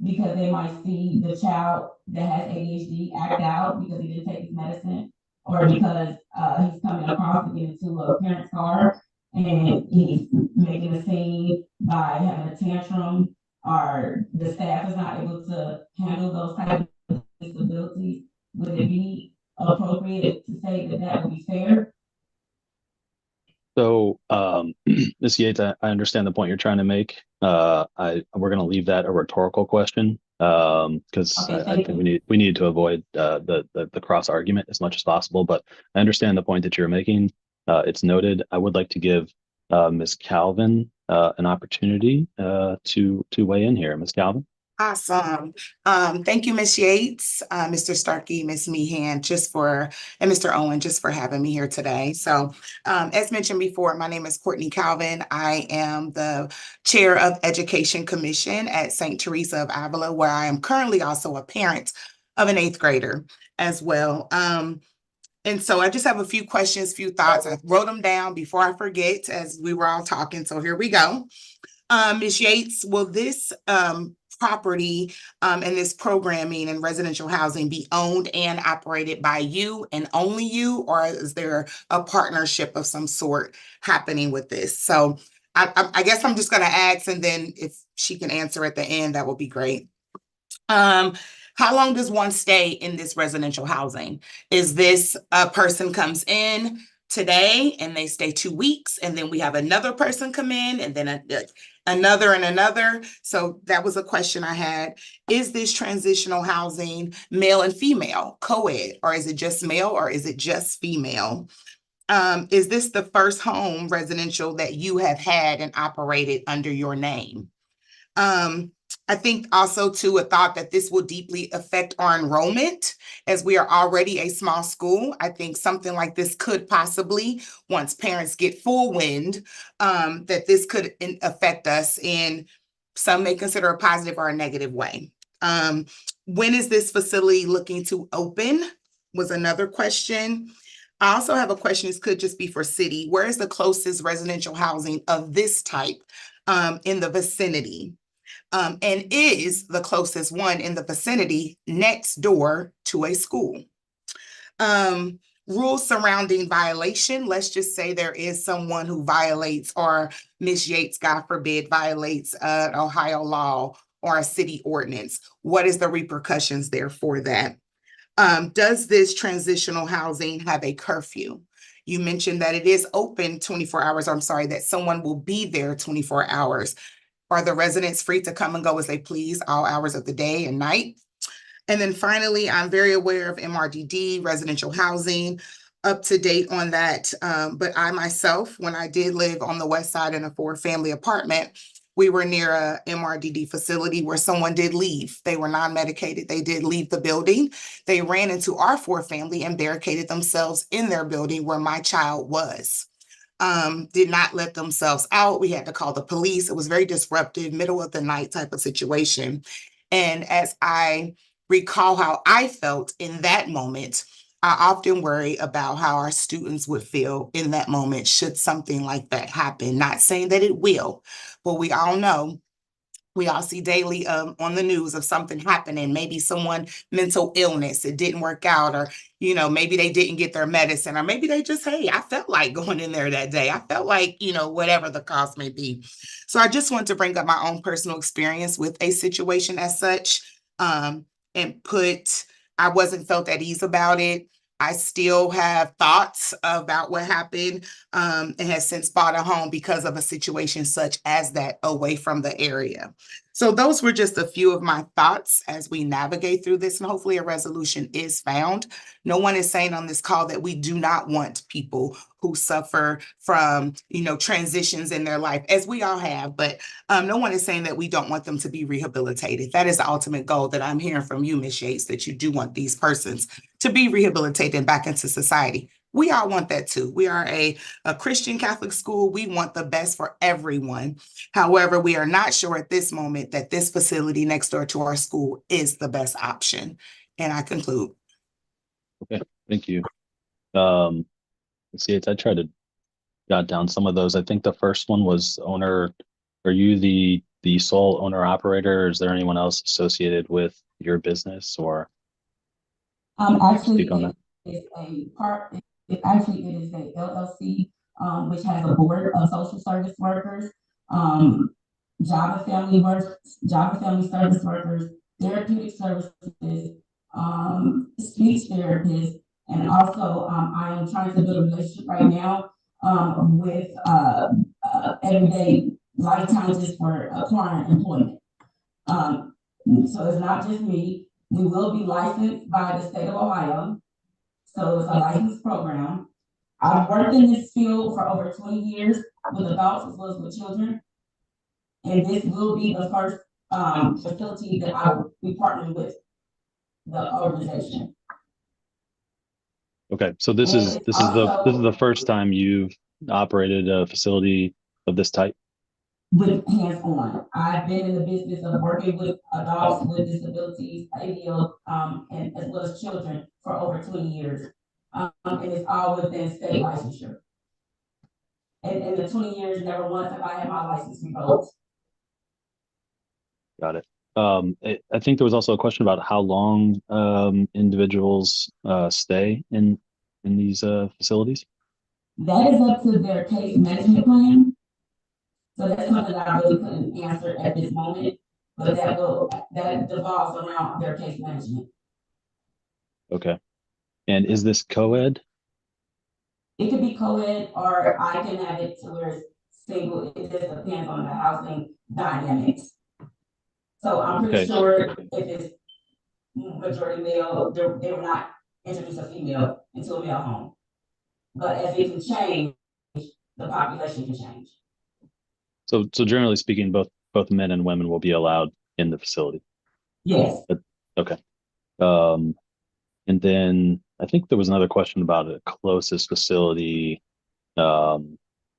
because they might see the child that has ADHD act out because he didn't take his medicine, or because he's coming across to get into a parent's car and he's making a scene by having a tantrum, or the staff is not able to handle those types of disabilities. Would it be appropriate to say that that would be fair? So, Ms. Yates, I understand the point you're trying to make. We're going to leave that a rhetorical question because Okay, I think we need to avoid the cross argument as much as possible. But I understand the point that you're making. It's noted. I would like to give Ms. Calvin an opportunity to weigh in here. Ms. Calvin. Awesome. Thank you, Ms. Yates, Mr. Starkey, Ms. Meehan, and Mr. Owen, just for having me here today. So, as mentioned before, my name is Courtney Calvin. I am the chair of Education Commission at St. Teresa of Avila, where I am currently also a parent of an 8th grader as well. And so I just have a few questions, few thoughts. I wrote them down before I forget as we were all talking. So here we go. Ms. Yates, will this property and this programming and residential housing be owned and operated by you and only you, or is there a partnership of some sort happening with this? So I guess I'm just going to ask, and then if she can answer at the end, that would be great. How long does one stay in this residential housing? Is this a person comes in today and they stay 2 weeks, and then we have another person come in, and then another and another? So that was a question I had. Is this transitional housing male and female, co-ed, or is it just male, or is it just female? Is this the first home residential that you have had and operated under your name? I think also too, a thought that this will deeply affect our enrollment, as we are already a small school. I think something like this could possibly, once parents get full wind, that this could affect us in, some may consider a positive or a negative way. When is this facility looking to open was another question. I also have a question, this could just be for city. Where is the closest residential housing of this type in the vicinity? And is the closest one in the vicinity next door to a school? Rules surrounding violation. Let's just say there is someone who violates, or Ms. Yates, God forbid, violates an Ohio law or a city ordinance. What is the repercussions there for that? Does this transitional housing have a curfew? You mentioned that it is open 24 hours. I'm sorry, that someone will be there 24 hours. Are the residents free to come and go as they please all hours of the day and night? And then finally, I'm very aware of MRDD, residential housing, up to date on that. But I myself, when I did live on the west side in a 4-family apartment, we were near a MRDD facility where someone did leave. They were non-medicated. They did leave the building. They ran into our 4-family and barricaded themselves in their building where my child was. Did not let themselves out. We had to call the police. It was very disruptive, middle of the night type of situation. And as I recall how I felt in that moment, I often worry about how our students would feel in that moment should something like that happen. Not saying that it will, but we all know, we all see daily on the news of something happening, maybe someone mental illness, it didn't work out, or, you know, maybe they didn't get their medicine, or maybe they just, hey, I felt like going in there that day. I felt like, you know, whatever the cause may be. So I just want to bring up my own personal experience with a situation as such, and I wasn't felt at ease about it. I still have thoughts about what happened, and has since bought a home because of a situation such as that away from the area. So those were just a few of my thoughts as we navigate through this, and hopefully a resolution is found. No one is saying on this call that we do not want people who suffer from, transitions in their life, as we all have, but no one is saying that we don't want them to be rehabilitated. That is the ultimate goal that I'm hearing from you, Ms. Yates, that you do want these persons to be rehabilitated and back into society. We all want that too. We are a Christian Catholic school. We want the best for everyone. However, we are not sure at this moment that this facility next door to our school is the best option. And I conclude. Okay, thank you. Let's see, I tried to jot down some of those. I think the first one was owner. Are you the sole owner operator? Or is there anyone else associated with your business, or Actually, speak on that? it is a LLC, which has a board of social service workers, job and family service workers, therapeutic services, speech therapists, and also I am trying to build a relationship right now with everyday life challenges for acquiring employment. So it's not just me. We will be licensed by the state of Ohio. So it's a licensed program. I've worked in this field for over 20 years with adults as well as with children. And this will be the first facility that I will be partnering with the organization. Okay, so this is the first time you've operated a facility of this type? With hands-on. I've been in the business of working with adults with disabilities, ADL, and as well as children for over 20 years. And it's all within state licensure. And in the 20 years, never once have I had my license revoked. Got it. I think there was also a question about how long individuals stay in these facilities. That is up to their case management plan. So that's something that I really couldn't answer at this moment, but that devolves around their case management. Okay. And is this co-ed? It could be co-ed, or I can have it to where it's single. It just depends on the housing dynamics. So I'm pretty sure if it's majority male, they will not introduce a female into a male home. But as it can change, the population can change. So generally speaking, both men and women will be allowed in the facility. Yes. Okay. And then I think there was another question about a closest facility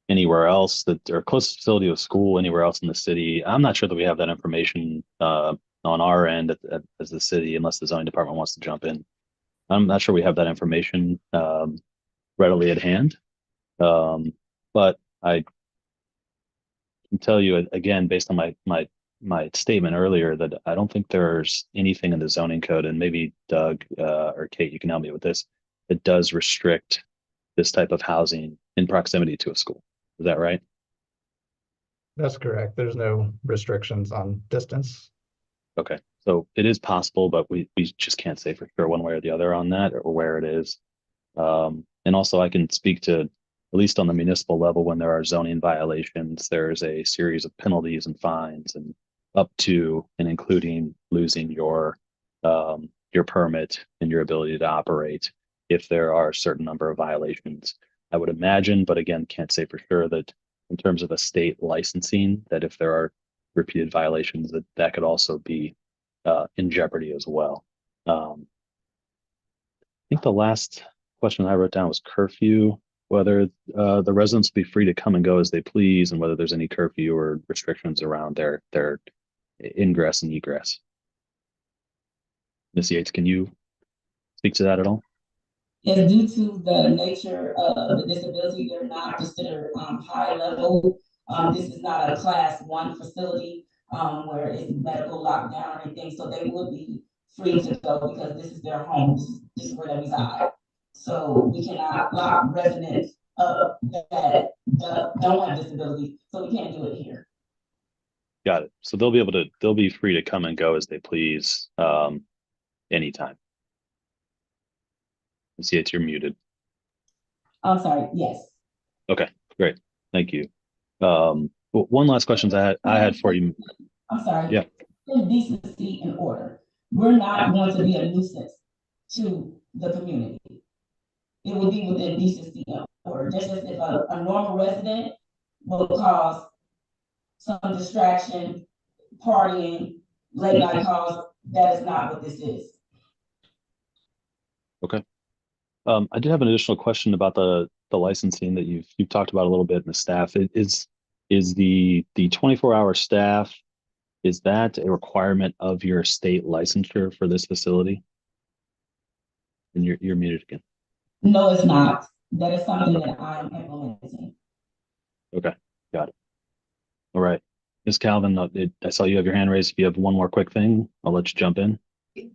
anywhere else or closest facility of school anywhere else in the city. I'm not sure that we have that information on our end as the city, unless the zoning department wants to jump in. I'm not sure we have that information readily at hand. But I can tell you again, based on my statement earlier, that I don't think there's anything in the zoning code, and maybe Doug or Kate, you can help me with this, that does restrict this type of housing in proximity to a school. Is that right? That's correct. There's no restrictions on distance. Okay, so it is possible, but we just can't say for sure one way or the other on that, or where it is. And also I can speak to, at least on the municipal level, when there are zoning violations, there's a series of penalties and fines, and up to and including losing your permit and your ability to operate if there are a certain number of violations. I would imagine, but again, can't say for sure, that in terms of a state licensing, that if there are repeated violations, that could also be in jeopardy as well. I think the last question I wrote down was curfew, whether the residents will be free to come and go as they please, and whether there's any curfew or restrictions around their ingress and egress. Ms. Yates, can you speak to that at all? Yes, due to the nature of the disability, they're not considered high level. This is not a class 1 facility where it's medical lockdown or anything. So they would be free to go because this is their home. This is where they reside. So we cannot lock residents up that don't have disabilities. So we can't do it here. Got it. So they'll be free to come and go as they please anytime. See, you're muted. I'm sorry. Yes. Okay, great. Thank you. One last question I had for you. I'm sorry. Yeah. In decency and order. We're not going to be a nuisance to the community. It will be within decency and order, just as if a normal resident will cause some distraction, partying, late night calls. That is not what this is. Okay. I did have an additional question about the licensing that you've talked about a little bit in the staff. Is the 24-hour staff, is that a requirement of your state licensure for this facility? And you're muted again. No, it's not. That is something that I am implementing. Okay, got it. All right. Ms. Calvin, I saw you have your hand raised. If you have one more quick thing, I'll let you jump in.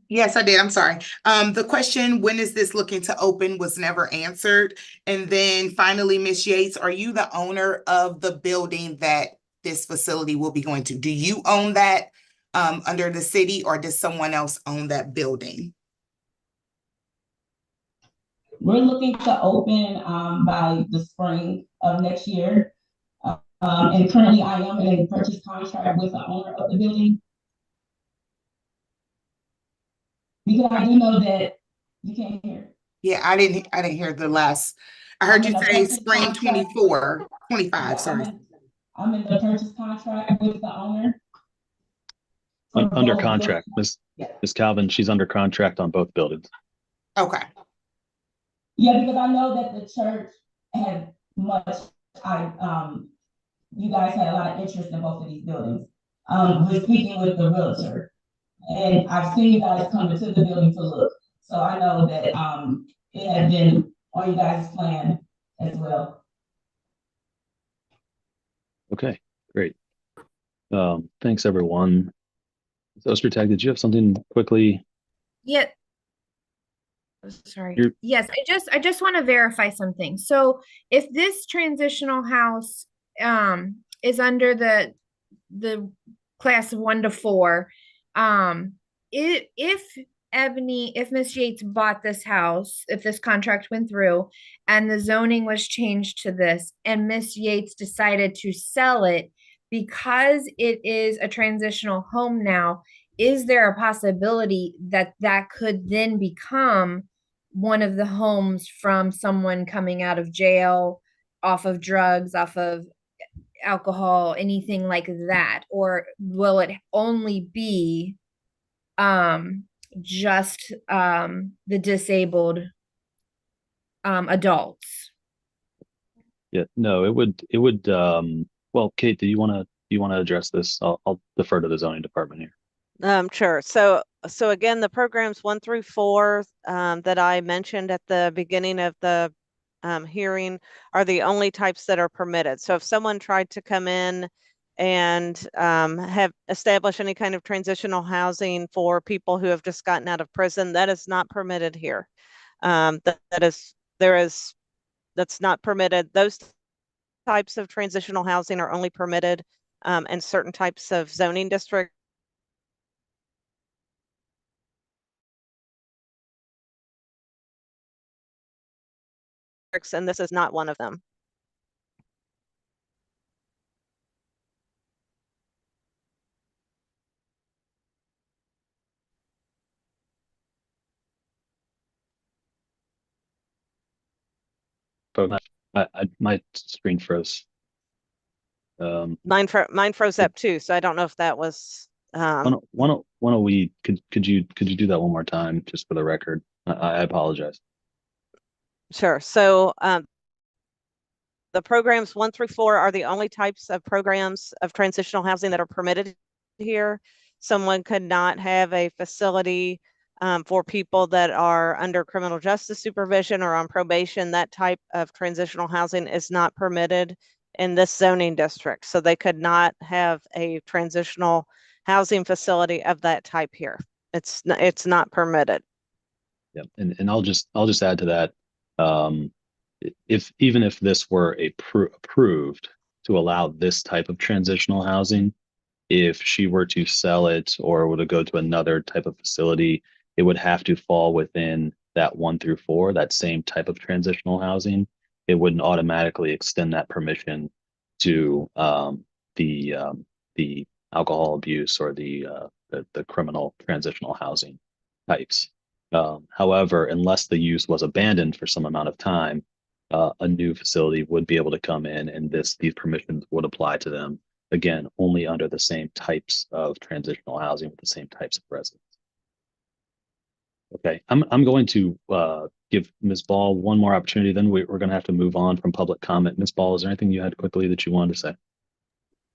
Yes, I did. I'm sorry. The question, when is this looking to open, was never answered. And then finally, Ms. Yates, are you the owner of the building that this facility will be going to? Do you own that under the city, or does someone else own that building? We're looking to open by the spring of next year. And currently I am in a purchase contract with the owner of the building. Because I do know that you can't hear. Yeah, I didn't hear the last. I heard you say spring 24, 25, sorry. I'm in the purchase contract with the owner. Under contract. Ms. Calvin, she's under contract on both buildings. Okay. Yeah, because I know that the church had you guys had a lot of interest in both of these buildings. We're speaking with the realtor, and I've seen you guys come into the building to look. So I know that it has been on you guys' plan as well. Okay, great. Thanks everyone. Ostertag, did you have something quickly? Yeah. Sorry. Yes, I just want to verify something. So if this transitional house is under the class of 1 to 4, if Miss Yates bought this house, if this contract went through and the zoning was changed to this, and Miss Yates decided to sell it because it is a transitional home now, is there a possibility that that could then become one of the homes from someone coming out of jail, off of drugs, off of alcohol, anything like that? Or will it only be just the disabled adults? Yeah, no, it would well, Kate, do you want to address this? I'll defer to the zoning department here. Sure. So again, the programs 1 through 4 that I mentioned at the beginning of the hearing are the only types that are permitted. So if someone tried to come in and have established any kind of transitional housing for people who have just gotten out of prison, that is not permitted here. That's not permitted. Those types of transitional housing are only permitted in certain types of zoning districts. And this is not one of them. But my screen froze. Mine froze up too, so I don't know if that was. Why don't we could you do that one more time just for the record? I apologize. Sure. So the programs 1 through 4 are the only types of programs of transitional housing that are permitted here. Someone could not have a facility for people that are under criminal justice supervision or on probation. That type of transitional housing is not permitted in this zoning district. So they could not have a transitional housing facility of that type here. It's not permitted. Yeah, and I'll just add to that. Even if this were approved to allow this type of transitional housing, if she were to sell it or were to go to another type of facility, it would have to fall within that 1 through 4, that same type of transitional housing. It wouldn't automatically extend that permission to the alcohol abuse or the criminal transitional housing types. However, unless the use was abandoned for some amount of time, a new facility would be able to come in, and these permissions would apply to them, again, only under the same types of transitional housing with the same types of residents. Okay, I'm going to give Ms. Ball one more opportunity, then we're going to have to move on from public comment. Ms. Ball, is there anything you had quickly that you wanted to say?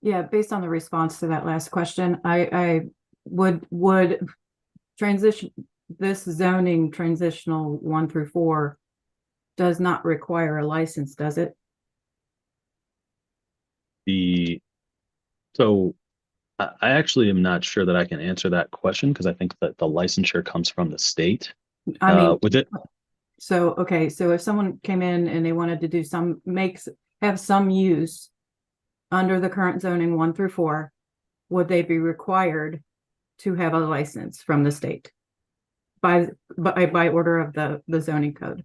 Yeah, based on the response to that last question, I would transition this zoning transitional 1 through 4 does not require a license, does it? So I actually am not sure that I can answer that question because I think that the licensure comes from the state. I mean, with it. So, okay, so if someone came in and they wanted to do have some use under the current zoning 1 through 4, would they be required to have a license from the state by order of the zoning code?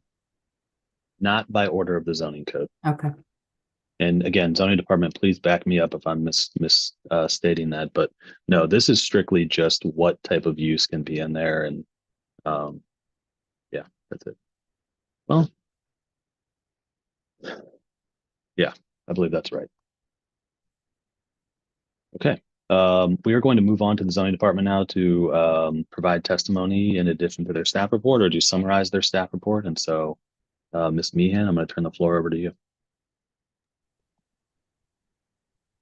Not by order of the zoning code. Okay. And again, zoning department, please back me up if I'm stating that. But no, this is strictly just what type of use can be in there, and yeah, that's it. Well, yeah, I believe that's right. Okay. We are going to move on to the zoning department now to provide testimony in addition to their staff report, or to summarize their staff report. And so, Ms. Meehan, I'm going to turn the floor over to you.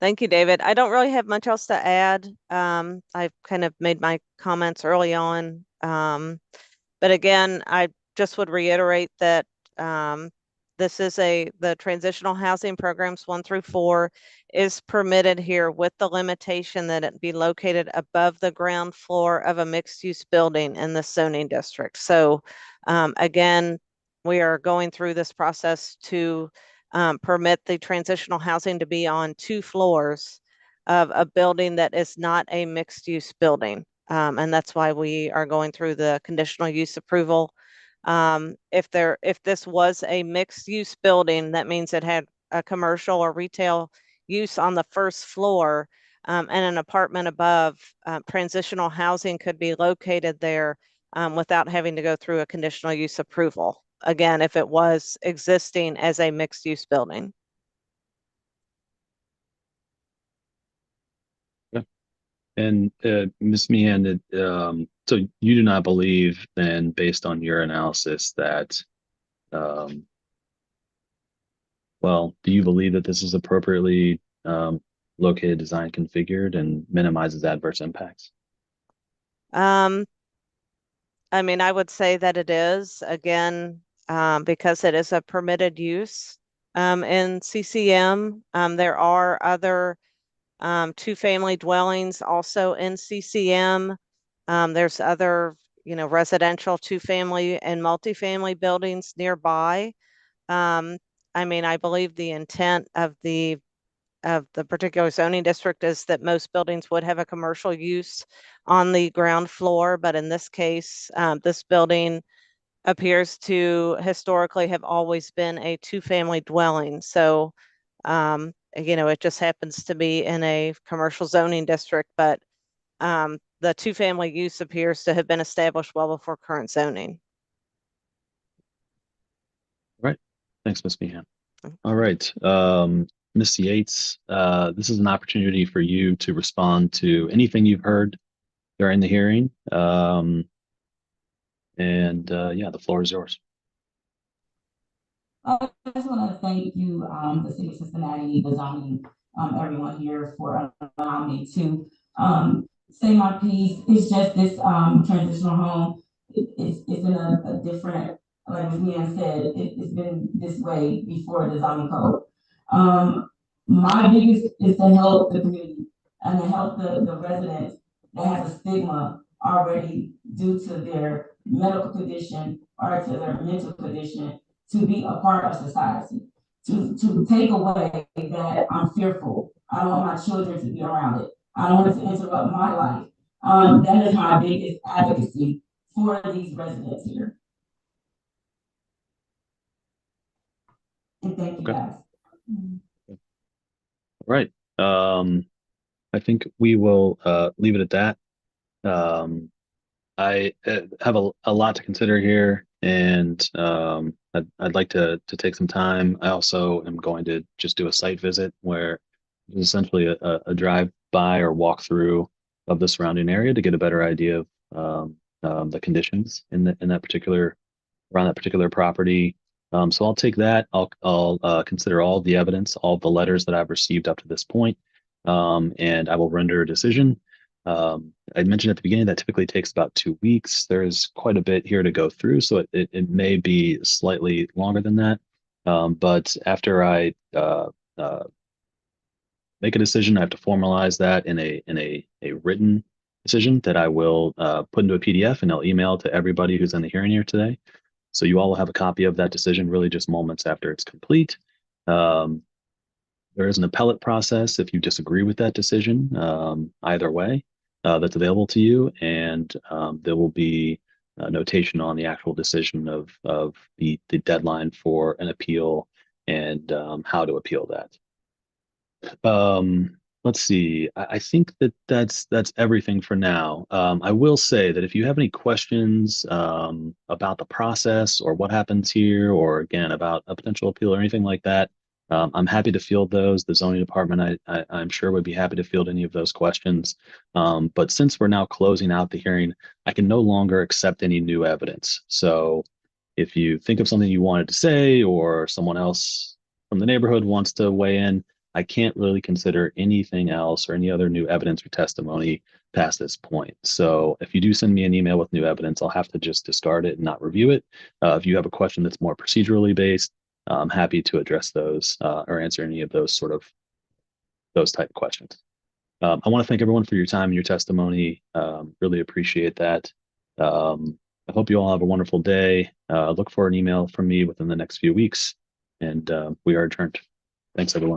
Thank you, David. I don't really have much else to add. I've kind of made my comments early on. But again, I just would reiterate that this is the transitional housing programs 1 through 4 is permitted here with the limitation that it be located above the ground floor of a mixed-use building in the zoning district. So again, we are going through this process to permit the transitional housing to be on 2 floors of a building that is not a mixed-use building. And that's why we are going through the conditional use approval. If this was a mixed-use building, that means it had a commercial or retail use on the first floor, and an apartment above. Transitional housing could be located there without having to go through a conditional use approval. Again, if it was existing as a mixed-use building. Yeah. And Ms. Meehan, so you do not believe then, based on your analysis, that, well, do you believe that this is appropriately located, designed, configured, and minimizes adverse impacts? I mean, I would say that it is, again, because it is a permitted use in CCM. There are other 2-family dwellings also in CCM. There's other, residential 2-family and multifamily buildings nearby. I mean, I believe the intent of the particular zoning district is that most buildings would have a commercial use on the ground floor, but in this case, this building appears to historically have always been a 2-family dwelling. So, it just happens to be in a commercial zoning district, but the 2-family use appears to have been established well before current zoning. Right. Thanks, Ms. Meehan. All right. Ms. Yates, this is an opportunity for you to respond to anything you've heard during the hearing. Yeah, the floor is yours. I just want to thank you, the City of Cincinnati, the zoning, everyone here for allowing me to say my piece. It's just this transitional home. It's in a different, like Ms. Mia said, it's been this way before the zoning code. My biggest is to help the community and to help the residents that has a stigma already due to their medical condition or to their mental condition to be a part of society, to take away that I'm fearful. I don't want my children to be around it. I don't want it to interrupt my life. That is my biggest advocacy for these residents here. And thank you guys. Right. I think we will leave it at that. I have a lot to consider here, and I'd like to take some time. I also am going to just do a site visit where it's essentially a drive by or walk through of the surrounding area to get a better idea of the conditions in that particular around that particular property. So I'll take that. I'll consider all the evidence, all the letters that I've received up to this point, and I will render a decision. I mentioned at the beginning that typically takes about 2 weeks. There's quite a bit here to go through, so it may be slightly longer than that. But after I make a decision, I have to formalize that in a written decision that I will put into a PDF, and I'll email to everybody who's in the hearing here today. So you all will have a copy of that decision really just moments after it's complete. There is an appellate process if you disagree with that decision, either way, that's available to you. And there will be a notation on the actual decision of the deadline for an appeal and how to appeal that. Let's see. I think that's everything for now. I will say that if you have any questions about the process or what happens here, or again about a potential appeal or anything like that, I'm happy to field those. The zoning department, I'm sure, would be happy to field any of those questions. But since we're now closing out the hearing, I can no longer accept any new evidence. So if you think of something you wanted to say, or someone else from the neighborhood wants to weigh in, I can't really consider anything else or any other new evidence or testimony past this point. So if you do send me an email with new evidence, I'll have to just discard it and not review it. If you have a question that's more procedurally based, I'm happy to address those or answer any of those type of questions. I want to thank everyone for your time and your testimony. Really appreciate that. I hope you all have a wonderful day. Look for an email from me within the next few weeks, and we are adjourned. Thanks, everyone.